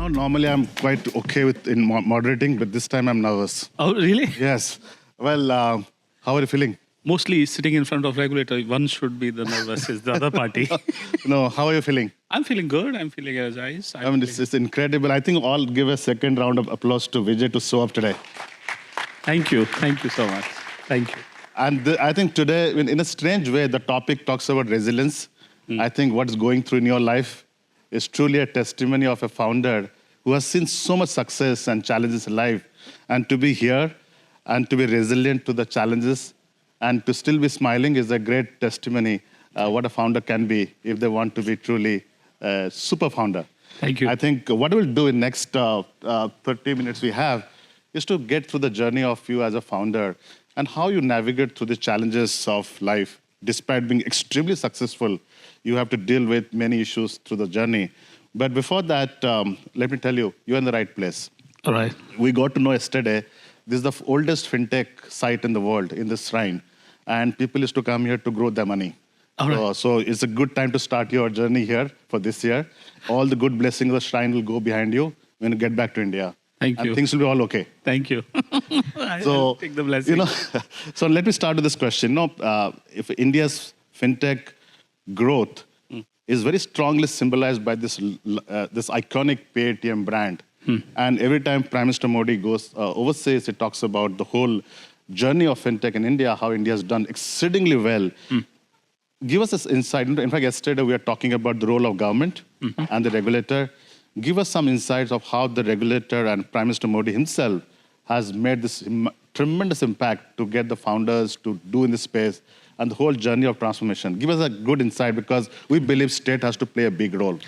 No, normally I'm quite okay with moderating, but this time I'm nervous. Oh, really? Yes. Well, how are you feeling? Mostly sitting in front of regulator, one should be the nervous, is the other party. No, how are you feeling? I'm feeling good. I'm feeling energized. I mean, it's incredible. I think I'll give a second round of applause to Vijay to show up today. Thank you. Thank you so much. Thank you. And I think today, in a strange way, the topic talks about resilience. I think what's going through in your life is truly a testimony of a founder who has seen so much success and challenges in life. And to be here and to be resilient to the challenges and to still be smiling is a great testimony what a founder can be if they want to be truly a super founder. Thank you. I think what we'll do in next 30 minutes we have is to get through the journey of you as a founder and how you navigate through the challenges of life. Despite being extremely successful, you have to deal with many issues through the journey. But before that, let me tell you, you're in the right place. All right. We got to know yesterday, this is the oldest FinTech site in the world, in this shrine. And people used to come here to grow their money. All right. So it's a good time to start your journey here for this year. All the good blessings of the shrine will go behind you when you get back to India. Thank you. And things will be all okay. Thank you. So, take the blessing. So let me start with this question. If India's FinTech growth is very strongly symbolized by this iconic Paytm brand. And every time Prime Minister Modi goes overseas, he talks about the whole journey of FinTech in India, how India has done exceedingly well. Give us this insight. In fact, yesterday we were talking about the role of government and the regulator. Give us some insights of how the regulator and Prime Minister Modi himself has made this tremendous impact to get the founders to do in this space and the whole journey of transformation. Give us a good insight because we believe state has to play a big role.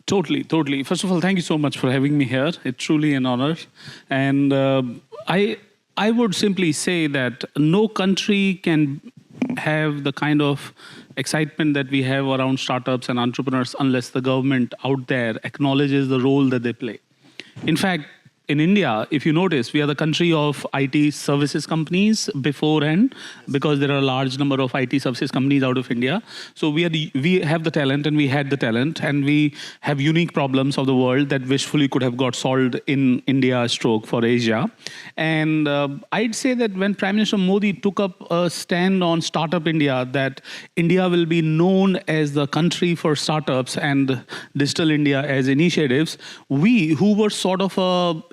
Totally, totally. First of all, thank you so much for having me here. It's truly an honor. And I would simply say that no country can have the kind of excitement that we have around startups and entrepreneurs unless the government out there acknowledges the role that they play. In fact, in India, if you notice, we are the country of IT services companies beforehand because there are a large number of IT services companies out of India. So we have the talent and we had the talent and we have unique problems of the world that wishfully could have got solved in India stroke for Asia. And I'd say that when Prime Minister Modi took up a stand on Startup India, that India will be known as the country for startups and Digital India as initiatives, we who were sort of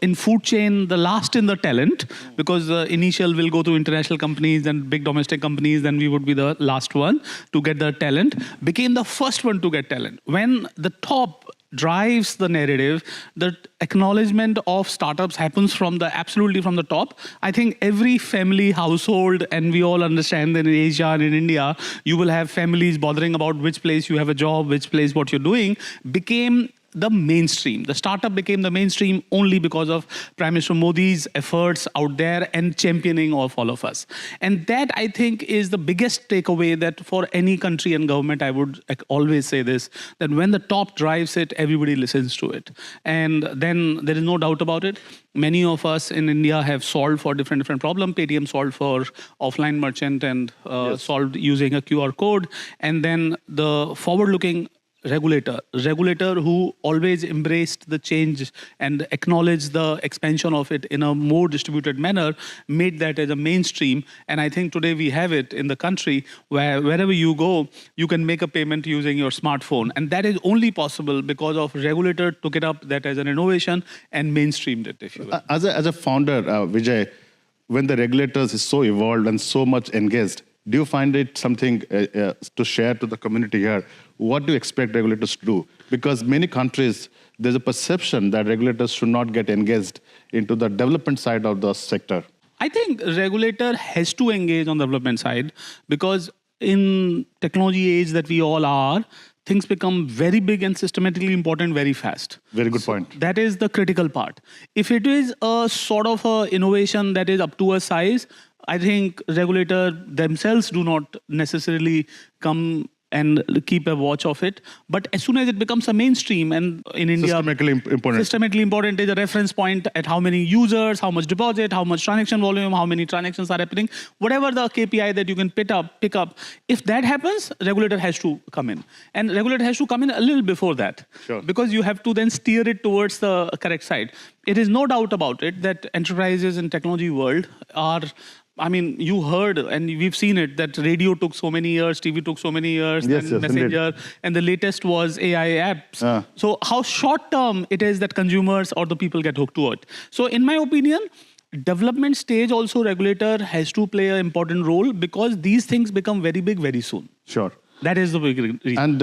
in food chain, the last in the talent, because the initial will go to international companies and big domestic companies, then we would be the last one to get the talent, became the first one to get talent. When the top drives the narrative, the acknowledgement of startups happens absolutely from the top. I think every family, household, and we all understand that in Asia and in India, you will have families bothering about which place you have a job, which place what you're doing, became the mainstream. The startup became the mainstream only because of Prime Minister Modi's efforts out there and championing of all of us. And that, I think, is the biggest takeaway that for any country and government, I would always say this, that when the top drives it, everybody listens to it. And then there is no doubt about it. Many of us in India have solved for different problems. Paytm solved for offline merchant and solved using a QR code. And then the forward-looking regulator who always embraced the change and acknowledged the expansion of it in a more distributed manner, made that as a mainstream. And I think today we have it in the country where wherever you go, you can make a payment using your smartphone. And that is only possible because of regulator took it up that as an innovation and mainstreamed it, if you will. As a founder, Vijay, when the regulators is so evolved and so much engaged, do you find it something to share to the community here? What do you expect regulators to do? Because many countries, there's a perception that regulators should not get engaged into the development side of the sector. I think regulator has to engage on the development side because in technology age that we all are, things become very big and systematically important very fast. Very good point. That is the critical part. If it is a sort of a innovation that is up to a size, I think regulators themselves do not necessarily come and keep a watch of it. But as soon as it becomes a mainstream, and in India, systemically important is a reference point at how many users, how much deposit, how much transaction volume, how many transactions are happening, whatever the KPI that you can pick up. If that happens, regulator has to come in. And regulator has to come in a little before that. Sure. Because you have to then steer it towards the correct side. It is no doubt about it that enterprises in technology world are, I mean, you heard and we've seen it that radio took so many years, TV took so many years, yes, Messenger, indeed. and the latest was AI apps. So how short term it is that consumers or the people get hooked to it. So in my opinion, development stage also regulator has to play an important role because these things become very big very soon. Sure. That is the big reason. And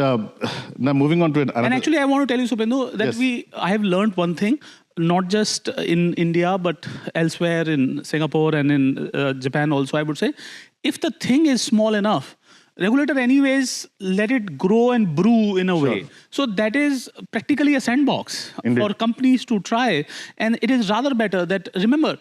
now moving on to another. And actually, I want to tell you, Sopnendu, that yes. I have learned one thing, not just in India, but elsewhere in Singapore and in Japan also, I would say. If the thing is small enough, regulator anyways let it grow and brew in a way. So that is practically a sandbox for companies to try. And it is rather better that, remember,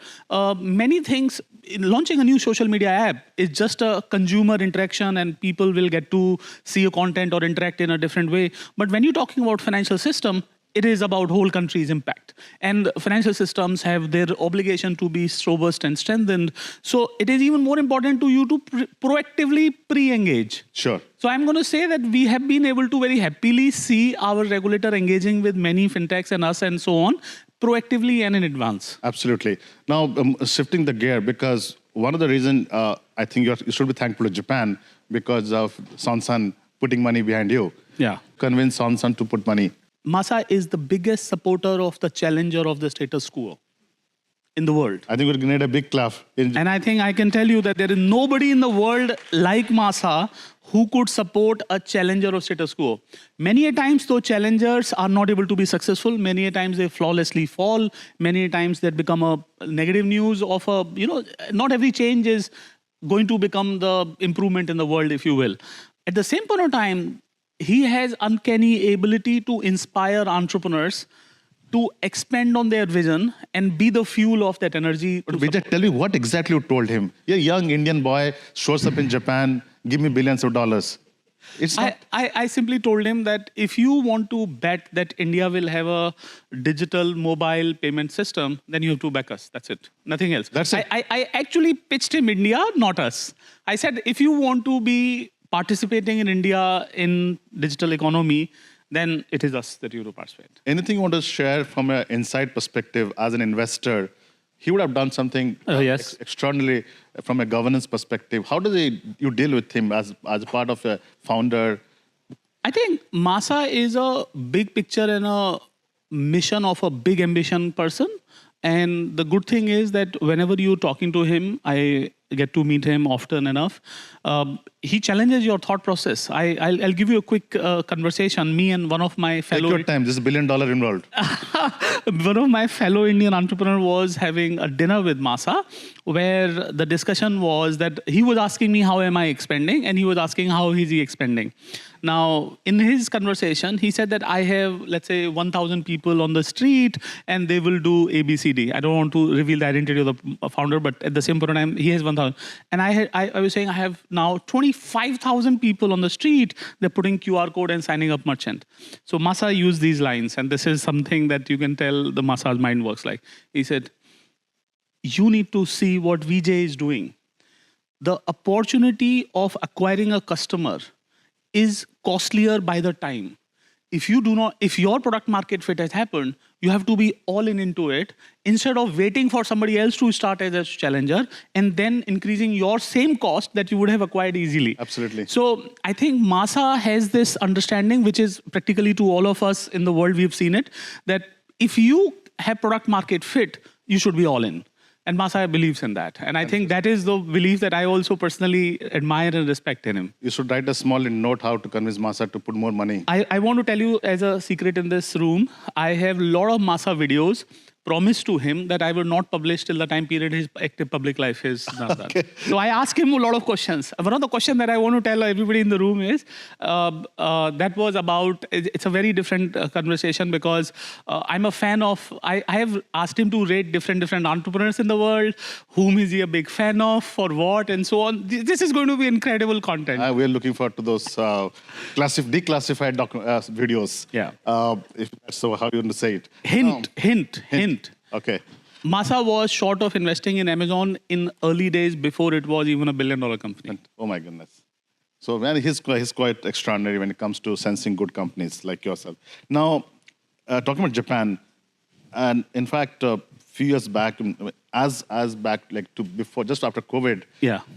many things, launching a new social media app is just a consumer interaction and people will get to see a content or interact in a different way. But when you're talking about financial system, it is about whole country's impact. And financial systems have their obligation to be robust and strengthened. So it is even more important to you to proactively pre-engage. Sure. So I'm going to say that we have been able to very happily see our regulator engaging with many fintechs and us and so on, proactively and in advance. Absolutely. Now, shifting the gear, because one of the reasons I think you should be thankful to Japan because of Son putting money behind you. Yeah. Convince Son to put money. Masa is the biggest supporter of the challenger of the status quo in the world. I think we're going to need a big clap. And I think I can tell you that there is nobody in the world like Masa who could support a challenger of status quo. Many a times, though, challengers are not able to be successful. Many a times they flawlessly fall. Many a times they become a negative news of a, not every change is going to become the improvement in the world, if you will. At the same point of time, he has uncanny ability to inspire entrepreneurs to expand on their vision and be the fuel of that energy. But Vijay, tell me what exactly you told him. You're a young Indian boy, shows up in Japan, give me billions of dollars. It's not... I simply told him that if you want to bet that India will have a digital mobile payment system, then you have to back us. That's it. Nothing else. That's it. I actually pitched him India, not us. I said, if you want to be participating in India in digital economy, then it is us that you have to participate. Anything you want to share from an inside perspective as an investor? He would have done something yes. extraordinary from a governance perspective. How do you deal with him as part of a founder? I think Masa is a big picture and a mission of a big ambition person. And the good thing is that whenever you're talking to him, I get to meet him often enough. He challenges your thought process. I'll give you a quick conversation. Me and one of my fellow... Take your time. There's $1 billion involved. One of my fellow Indian entrepreneur was having a dinner with Masa, where the discussion was that he was asking me how am I expanding, and he was asking how is he expanding. Now, in his conversation, he said that I have, let's say, 1,000 people on the street, and they will do ABCD. I don't want to reveal the identity of the founder, but at the same point in time, he has 1,000. And I was saying I have now 25,000 people on the street. They're putting QR code and signing up merchant. So Masa used these lines, and this is something that you can tell the Masa's mind works like. He said, you need to see what Vijay is doing. The opportunity of acquiring a customer is costlier by the time. If your product market fit has happened, you have to be all in into it instead of waiting for somebody else to start as a challenger and then increasing your same cost that you would have acquired easily. Absolutely. So I think Masa has this understanding, which is practically to all of us in the world, we've seen it, that if you have product market fit, you should be all in. And Masa believes in that. And I think that is the belief that I also personally admire and respect in him. You should write a small note how to convince Masa to put more money. I want to tell you as a secret in this room, I have a lot of Masa videos promised to him that I will not publish till the time period his active public life is not done. So I asked him a lot of questions. One of the questions that I want to tell everybody in the room is, that was about, it's a very different conversation because I'm a fan of, I have asked him to rate different entrepreneurs in the world, whom is he a big fan of, for what, and so on. This is going to be incredible content. We're looking forward to those declassified videos. Yeah. If that's so, how do you want to say it? Hint. Okay. Masa was short of investing in Amazon in early days before it was even $1 billion company. Oh my goodness. So man, he's quite extraordinary when it comes to sensing good companies like yourself. Now, talking about Japan, and in fact, a few years back, as back like to before, just after COVID,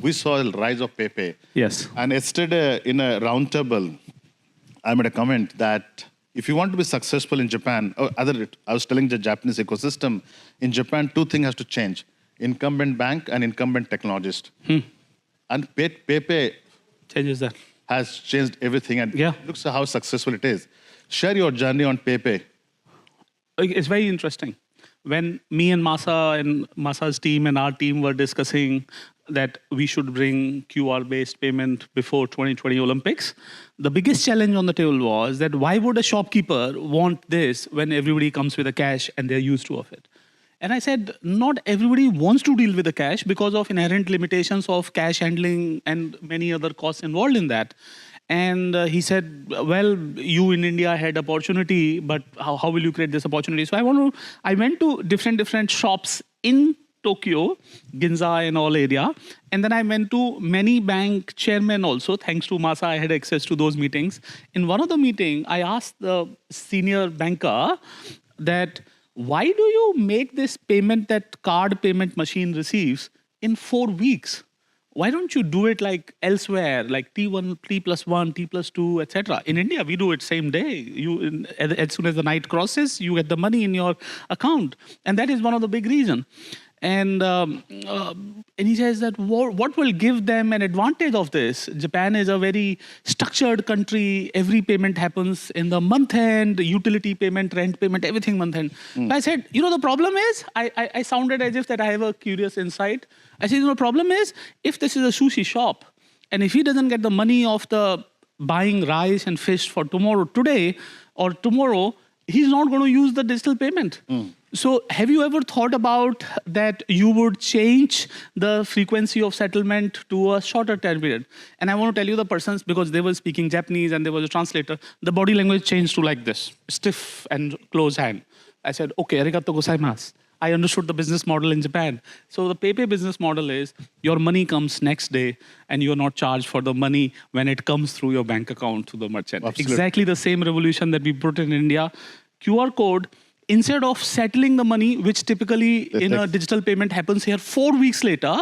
we saw the rise of Paypay. Yes. And yesterday in a roundtable, I made a comment that if you want to be successful in Japan, I was telling the Japanese ecosystem, in Japan, two things have to change: incumbent bank and incumbent technologist. And Paypay changes that. Has changed everything, and looks how successful it is. Share your journey on Paypay. It's very interesting. When me and Masa's team and our team were discussing that we should bring QR-based payment before 2020 Olympics, the biggest challenge on the table was that why would a shopkeeper want this when everybody comes with a cash and they're used to of it? And I said, not everybody wants to deal with the cash because of inherent limitations of cash handling and many other costs involved in that. And he said, well, you in India had opportunity, but how will you create this opportunity? So I went to different shops in Tokyo, Ginza and all area. And then I went to many bank chairmen also. Thanks to Masa, I had access to those meetings. In one of the meetings, I asked the senior banker that, why do you make this payment that card payment machine receives in 4 weeks? Why don't you do it like elsewhere, like T1, T+1, T+2, etc.? In India, we do it same day. As soon as the night crosses, you get the money in your account. And that is one of the big reasons. And he says that what will give them an advantage of this? Japan is a very structured country. Every payment happens in the month end, utility payment, rent payment, everything month end. So I said, the problem is, I sounded as if that I have a curious insight. I said, the problem is, if this is a sushi shop, and if he doesn't get the money of the buying rice and fish for today or tomorrow, he's not going to use the digital payment. So have you ever thought about that you would change the frequency of settlement to a shorter time period? And I want to tell you the persons, because they were speaking Japanese and there was a translator, the body language changed to like this, stiff and closed hand. I said, okay, arigato gozaimasu. I understood the business model in Japan. So the Paypay business model is your money comes next day and you're not charged for the money when it comes through your bank account to the merchant. Absolutely. Exactly the same revolution that we put in India. QR code, instead of settling the money, which typically in a digital payment happens here 4 weeks later,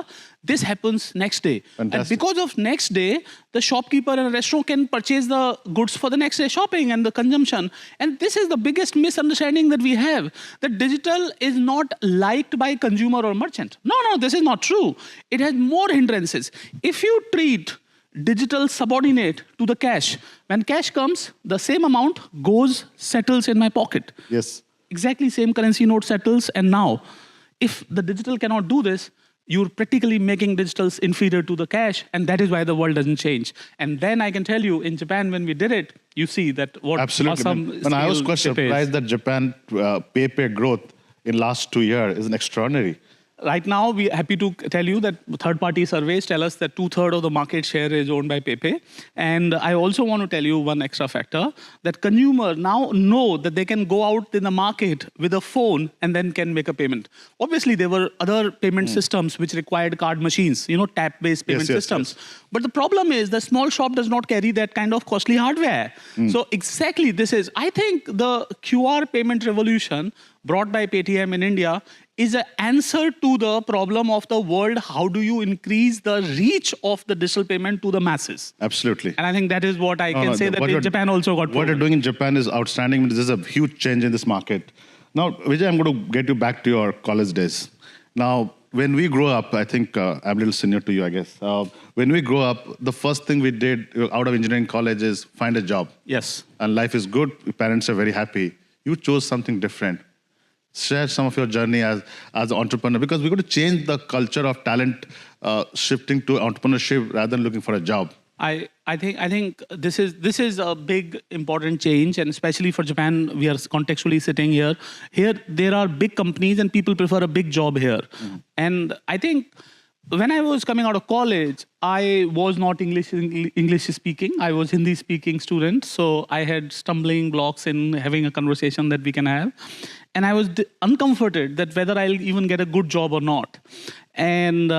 this happens next day. Fantastic. And because of next day, the shopkeeper and a restaurant can purchase the goods for the next day shopping and the consumption. And this is the biggest misunderstanding that we have, that digital is not liked by consumer or merchant. No, this is not true. It has more hindrances. If you treat digital subordinate to the cash, when cash comes, the same amount goes, settles in my pocket. Yes. Exactly same currency note settles. And now, if the digital cannot do this, you're practically making digitals inferior to the cash, and that is why the world doesn't change. And then I can tell you, in Japan, when we did it, you see that what awesome. And I was quite surprised that Japan Paypay growth in last 2 years is extraordinary. Right now, we're happy to tell you that third-party surveys tell us that 2/3 of the market share is owned by Paypay. And I also want to tell you one extra factor, that consumer now know that they can go out in the market with a phone and then can make a payment. Obviously, there were other payment systems which required card machines, tap-based payment systems. Yes. But the problem is the small shop does not carry that kind of costly hardware. So exactly this is, I think the QR payment revolution brought by Paytm in India is an answer to the problem of the world. How do you increase the reach of the digital payment to the masses? Absolutely. And I think that is what I can say that in Japan also got proven. What you're doing in Japan is outstanding. This is a huge change in this market. Now, Vijay, I'm going to get you back to your college days. Now, when we grow up, I think I'm a little senior to you, I guess. When we grow up, the first thing we did out of engineering college is find a job. Yes. And life is good. Parents are very happy. You chose something different. share some of your journey as an entrepreneur, because we're going to change the culture of talent shifting to entrepreneurship rather than looking for a job. I think this is a big important change, and especially for Japan, we are contextually sitting here. Here there are big companies and people prefer a big job here. And I think when I was coming out of college, I was not English speaking. I was Hindi speaking student, so I had stumbling blocks in having a conversation that we can have, and I was uncomforted that whether I'll even get a good job or not, and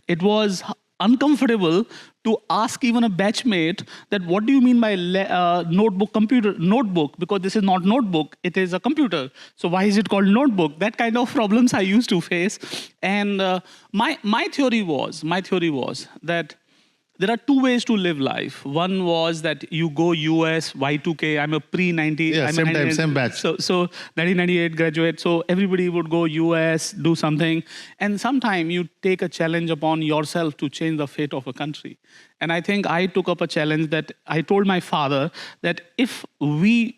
it was uncomfortable to ask even a batchmate that what do you mean by notebook, because this is not notebook, it is a computer. So why is it called notebook? That kind of problems I used to face. And my theory was that there are two ways to live life. One was that you go US, Y2K, I'm a pre-90. Yeah, same batch. So 1998 graduate, so everybody would go US, do something. And sometime you take a challenge upon yourself to change the fate of a country. And I think I took up a challenge that I told my father that if we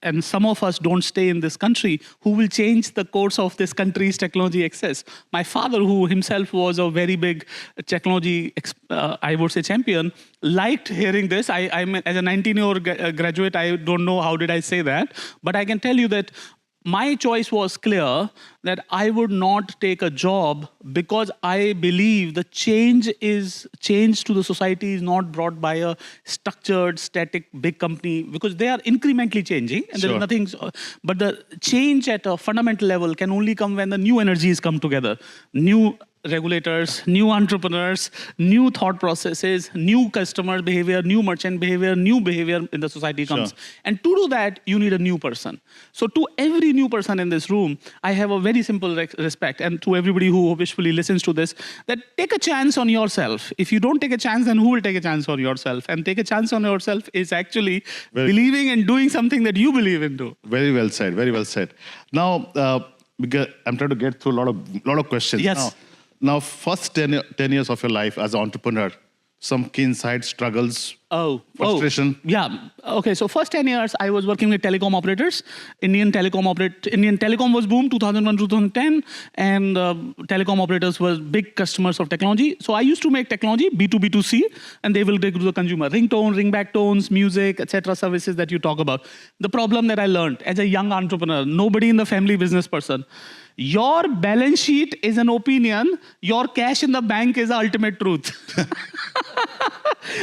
and some of us don't stay in this country, who will change the course of this country's technology access? My father, who himself was a very big technology, I would say, champion, liked hearing this. I'm as a 19-year-old graduate, I don't know how did I say that, but I can tell you that my choice was clear that I would not take a job because I believe the change to the society is not brought by a structured, static, big company, because they are incrementally changing and there is nothing. But the change at a fundamental level can only come when the new energies come together. New regulators, new entrepreneurs, new thought processes, new customer behavior, new merchant behavior, new behavior in the society comes. And to do that, you need a new person. So to every new person in this room, I have a very simple respect. And to everybody who wishfully listens to this, that take a chance on yourself. If you don't take a chance, then who will take a chance on yourself? And take a chance on yourself is actually believing and doing something that you believe in. Very well said, very well said. Now, because I'm trying to get through a lot of questions. Yes. Now, first 10 years of your life as an entrepreneur, some key insights, struggles, frustration? Yeah. Okay, so first 10 years, I was working with telecom operators. Indian telecom was boom, 2001, 2010, and telecom operators were big customers of technology. So I used to make technology, B2B2C, and they will take to the consumer. Ringtone, ringback tones, music, etc. services that you talk about. The problem that I learned as a young entrepreneur, nobody in the family business person, your balance sheet is an opinion, your cash in the bank is the ultimate truth.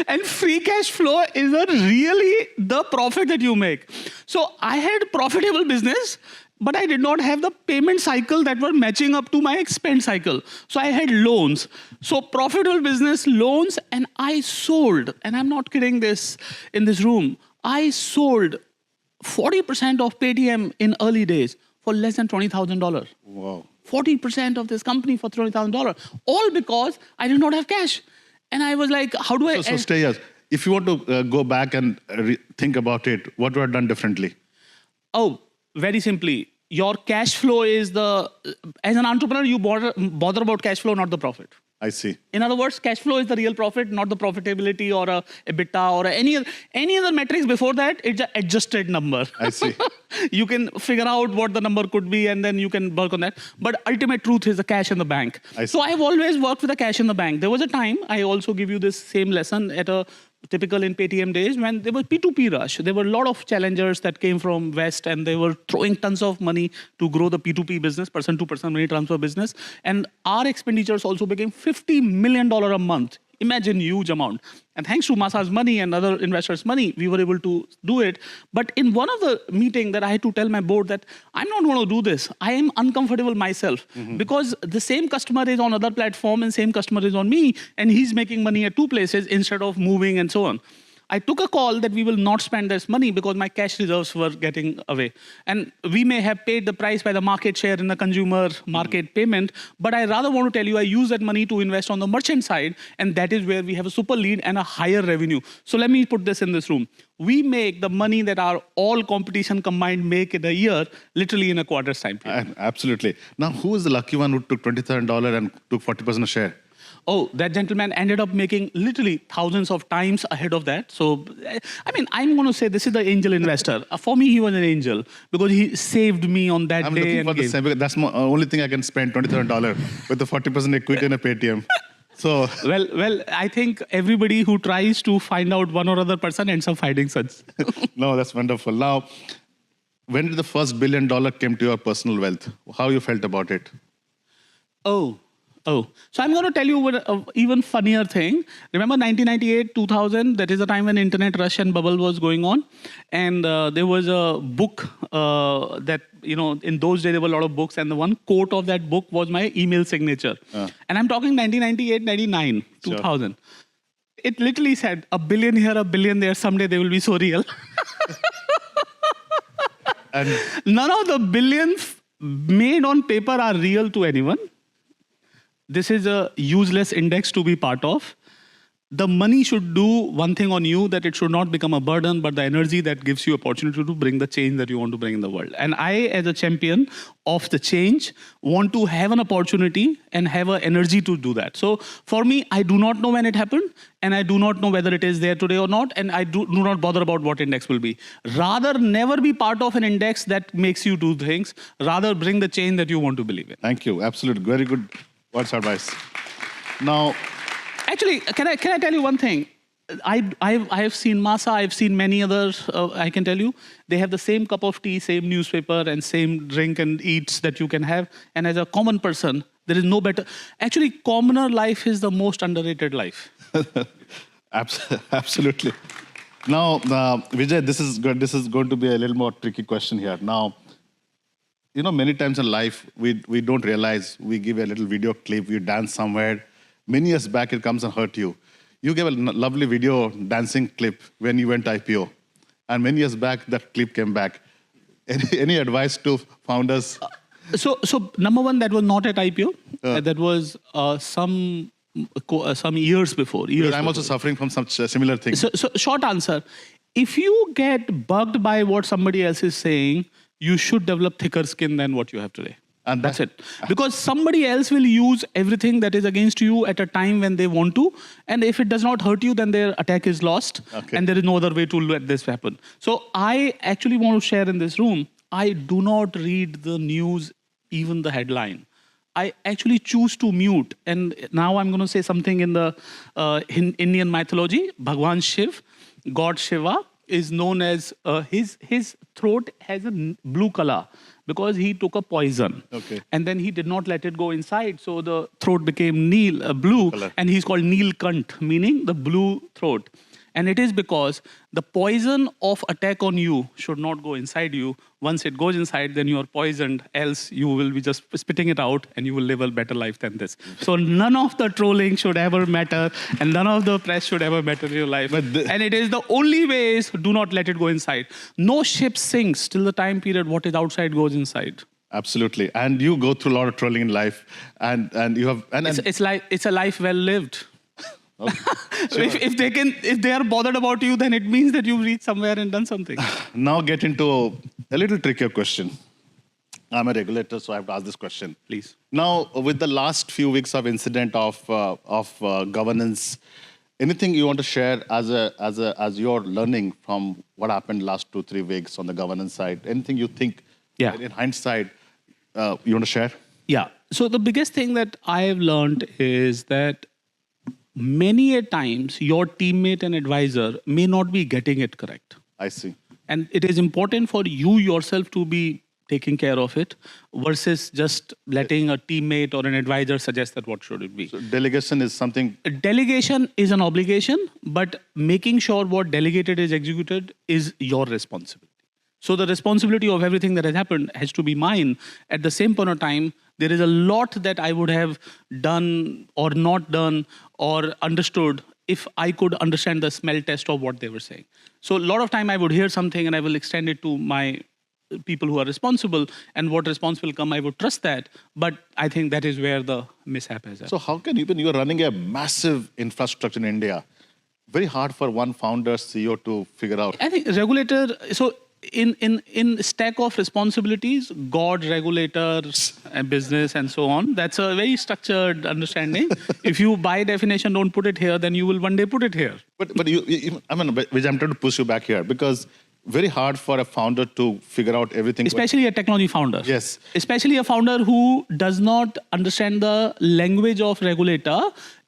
And free cash flow is really the profit that you make. So I had profitable business, but I did not have the payment cycle that were matching up to my expense cycle. So I had loans. So profitable business, loans, and I sold, and I'm not kidding this in this room, I sold 40% of Paytm in early days for less than $20,000. Wow. 40% of this company for $20,000. All because I did not have cash. And I was like, how do I... So stay here. If you want to go back and think about it, what would have done differently? Oh, very simply. Your cash flow is as an entrepreneur, you bother about cash flow, not the profit. I see. In other words, cash flow is the real profit, not the profitability or a EBITDA or any other metrics before that. It's an adjusted number. I see. You can figure out what the number could be and then you can work on that. But ultimate truth is the cash in the bank. So I've always worked with the cash in the bank. There was a time, I also give you this same lesson at a typical in Paytm days when there was P2P rush. There were a lot of challengers that came from West and they were throwing tons of money to grow the P2P business, person-to-person money transfer business. And our expenditures also became $50 million a month. Imagine huge amount. And thanks to Masa's money and other investors' money, we were able to do it. But in one of the meetings that I had to tell my board that I'm not going to do this. I am uncomfortable myself because the same customer is on other platform and same customer is on me and he's making money at two places instead of moving and so on. I took a call that we will not spend this money because my cash reserves were getting away. And we may have paid the price by the market share in the consumer market payment, but I rather want to tell you I use that money to invest on the merchant side, and that is where we have a super lead and a higher revenue. So let me put this in this room. We make the money that our all competition combined make in a year, literally in a quarter's time period. Absolutely. Now, who is the lucky one who took $20,000 and took 40% of share? Oh, that gentleman ended up making literally thousands of times ahead of that. So, I mean, I'm going to say this is the angel investor. For me, he was an angel because he saved me on that I'm day. looking And for the same. Because that's my only thing I can spend $27 with the 40% equity in a Paytm. So well, I think everybody who tries to find out one or other person ends up finding such. no, that's wonderful. Now, when did the first $1 billion came to your personal wealth? How you felt about it? Oh. So I'm going to tell you an even funnier thing. Remember 1998, 2000, that is the time when internet rush and bubble was going on. And there was a book that, in those days there were a lot of books. And the one quote of that book was my email signature. And I'm talking 1998, 99, 2000. Sure. It literally said, $1 billion here, $1 billion there. Someday they will be so real. And none of the billions made on paper are real to anyone. This is a useless index to be part of. The money should do one thing on you, that it should not become a burden, but the energy that gives you opportunity to bring the change that you want to bring in the world. And I, as a champion of the change, want to have an opportunity and have an energy to do that. So for me, I do not know when it happened, and I do not know whether it is there today or not, and I do not bother about what index will be. Rather, never be part of an index that makes you do things. Rather, bring the change that you want to believe in. Thank you. Absolutely. Very good words of advice. Now, actually, can I tell you one thing? I have seen Masa, I've seen many others, I can tell you. They have the same cup of tea, same newspaper, and same drink and eats that you can have. And as a common person, there is no better. Actually, commoner life is the most underrated life. Absolutely. Now, Vijay, this is good. This is going to be a little more tricky question here. Now, many times in life, we don't realize, we give a little video clip, you dance somewhere. Many years back, it comes and hurt you. You gave a lovely video dancing clip when you went IPO. And many years back, that clip came back. Any advice to founders? So number one, that was not at IPO. That was some years before. I'm also suffering from some similar things. So short answer, if you get bugged by what somebody else is saying, you should develop thicker skin than what you have today. And that's it. Because somebody else will use everything that is against you at a time when they want to. And if it does not hurt you, then their attack is lost. Okay. And there is no other way to let this happen. So I actually want to share in this room, I do not read the news, even the headline. I actually choose to mute. And now I'm going to say something in the Indian mythology. Bhagwan Shiv, God Shiva, is known as, his throat has a blue color because he took a poison. Okay. And then he did not let it go inside. So the throat became blue, and he's called Neelkant, meaning the blue throat. And it is because the poison of attack on you should not go inside you. Once it goes inside, then you are poisoned. Else you will be just spitting it out and you will live a better life than this. So none of the trolling should ever matter, and none of the press should ever matter in your life. And it is the only way is do not let it go inside. No ship sinks till the time period what is outside goes inside. Absolutely. And you go through a lot of trolling in life, and you have... It's a life well lived. Okay. Sure. If they are bothered about you, then it means that you've reached somewhere and done something. Now get into a little trickier question. I'm a regulator, so I have to ask this question. Please. Now, with the last few weeks of incident of governance, anything you want to share as your learning from what happened last 2-3 weeks on the governance side? Anything you think, in hindsight, you want to share? Yeah. So the biggest thing that I have learned is that many a times your teammate and advisor may not be getting it correct. I see. And it is important for you yourself to be taking care of it versus just letting a teammate or an advisor suggest that what should it be. So delegation is something... Delegation is an obligation, but making sure what delegated is executed is your responsibility. So the responsibility of everything that has happened has to be mine. At the same point of time, there is a lot that I would have done or not done or understood if I could understand the smell test of what they were saying. So a lot of time I would hear something and I will extend it to my people who are responsible, and what response will come, I would trust that. But I think that is where the mishap has happened. So how can you are running a massive infrastructure in India, very hard for one founder, CEO to figure out? I think regulator, so in stack of responsibilities, God, regulator, and business, and so on. That's a very structured understanding. If you by definition don't put it here, then you will one day put it here. But I mean, Vijay, I'm trying to push you back here because very hard for a founder to figure out everything. Especially a technology founder. Yes. Especially a founder who does not understand the language of regulator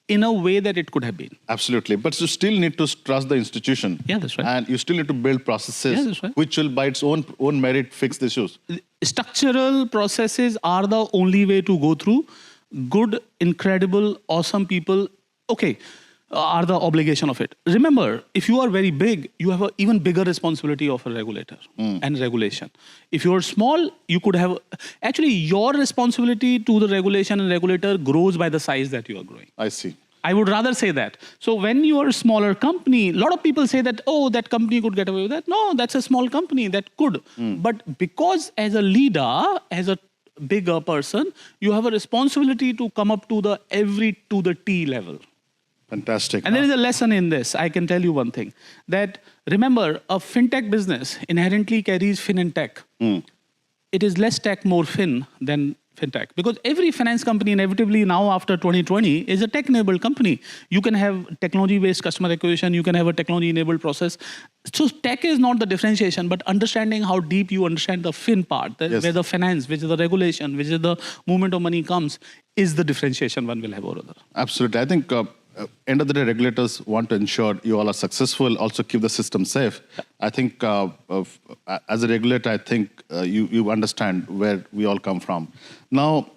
in a way that it could have been. Absolutely. But you still need to trust the institution. Yeah, that's right. And you still need to build processes, Yeah, that's right. which will by its own merit fix the issues. Structural processes are the only way to go through. Good, incredible, awesome people, okay, are the obligation of it. Remember, if you are very big, you have an even bigger responsibility of a regulator and regulation. If you are small, you could have... Actually, your responsibility to the regulation and regulator grows by the size that you are growing. I see. I would rather say that. So when you are a smaller company, a lot of people say that, oh, that company could get away with that. No, that's a small company that could. But because as a leader, as a bigger person, you have a responsibility to come up to the T level. Fantastic. And there is a lesson in this. I can tell you one thing. That remember, a fintech business inherently carries fin and tech. It is less tech, more fin than fintech. Because every finance company inevitably now after 2020 is a tech-enabled company. You can have technology-based customer acquisition. You can have a technology-enabled process. So tech is not the differentiation, but understanding how deep you understand the fin part, Yes. where the finance, which is the regulation, which is the movement of money comes, is the differentiation one will have or other. Absolutely. I think end of the day, regulators want to ensure you all are successful, also keep the system safe. I think as a regulator, I think you understand where we all come from. Now,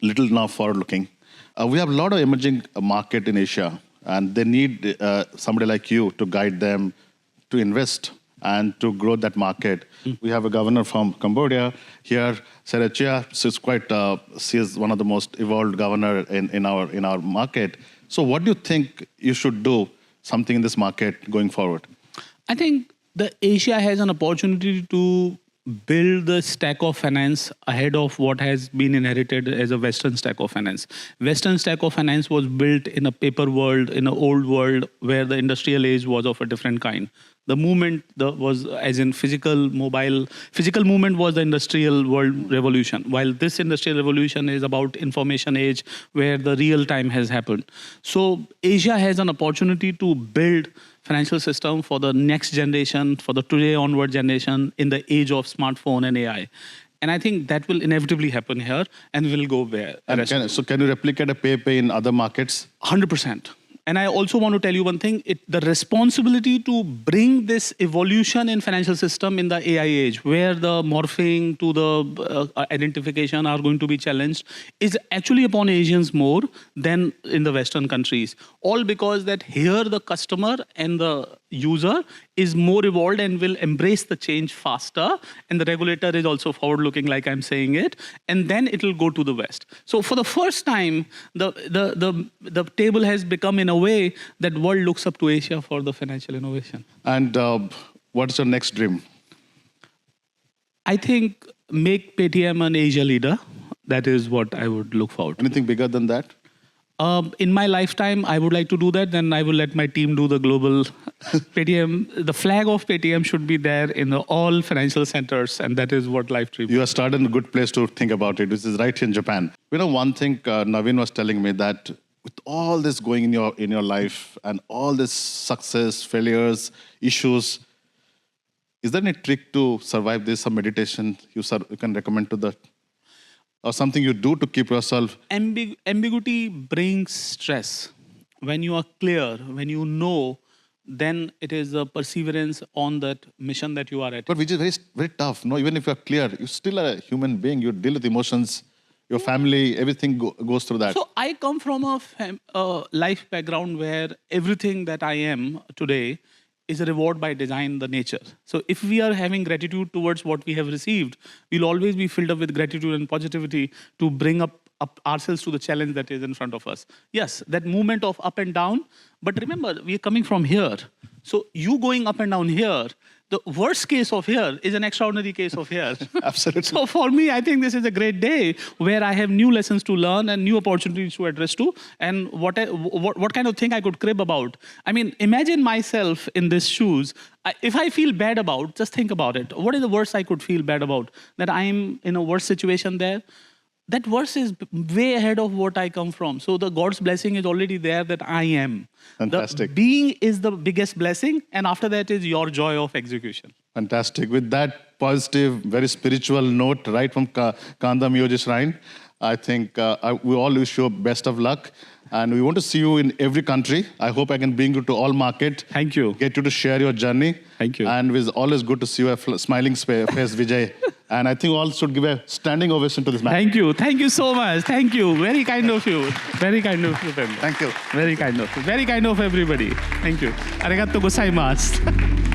little now forward looking. We have a lot of emerging market in Asia, and they need somebody like you to guide them to invest and to grow that market. We have a governor from Cambodia here, Serachia. She is one of the most evolved governor in our market. So what do you think you should do something in this market going forward? I think the Asia has an opportunity to build the stack of finance ahead of what has been inherited as a Western stack of finance. Western stack of finance was built in a paper world, in an old world where the industrial age was of a different kind. The movement was as in physical movement was the industrial world revolution, while this industrial revolution is about information age where the real time has happened. So Asia has an opportunity to build financial system for the next generation, for the today onward generation in the age of smartphone and AI. And I think that will inevitably happen here and will go where. So can you replicate a Paytm in other markets? 100%. And I also want to tell you one thing, the responsibility to bring this evolution in financial system in the AI age, where the morphing to the identification are going to be challenged, is actually upon Asians more than in the Western countries. All because that here the customer and the user is more evolved and will embrace the change faster, and the regulator is also forward-looking, like I'm saying it, and then it will go to the West. So for the first time, the table has become in a way that world looks up to Asia for the financial innovation. And what's your next dream? I think make Paytm an Asia leader. That is what I would look forward to. Anything bigger than that? In my lifetime, I would like to do that. Then I will let my team do the global Paytm. The flag of Paytm should be there in all financial centers, and that is what life dream. You are started in a good place to think about it, which is right here in Japan. You know, one thing Naveen was telling me that with all this going in your life and all this success, failures, issues, is there any trick to survive this? Some meditation you can recommend to that? Or something you do to keep yourself? Ambiguity brings stress. When you are clear, when you know, then it is a perseverance on that mission that you are at. But which is very, very tough. No, even if you're clear, you're still a human being. You deal with emotions, your family, everything goes through that. So I come from a life background where everything that I am today is a reward by design, the nature. So if we are having gratitude towards what we have received, we'll always be filled up with gratitude and positivity to bring up ourselves to the challenge that is in front of us. Yes, that movement of up and down, but remember, we are coming from here. So you going up and down here the worst case of here is an extraordinary case of here. Absolutely. So for me, I think this is a great day where I have new lessons to learn and new opportunities to address to, and what kind of thing I could crib about. I mean, imagine myself in these shoes. If I feel bad about, just think about it. What is the worst I could feel bad about? That I am in a worse situation there? That verse is way ahead of what I come from. So the God's blessing is already there that I am. Fantastic. The being is the biggest blessing, and after that is your joy of execution. Fantastic. With that positive, very spiritual note, right from Kanda Myoji Shrine, I think we all wish you best of luck. And we want to see you in every country. I hope I can bring you to all market. Thank you. Get you to share your journey. Thank you. And it's always good to see you a smiling face, Vijay. And I think all should give a standing ovation to this man. Thank you. Thank you so much. Thank you. Very kind of you. Very kind of you. Thank you. Very kind of you. Very kind of everybody. Thank you. Arigato gozaimasu.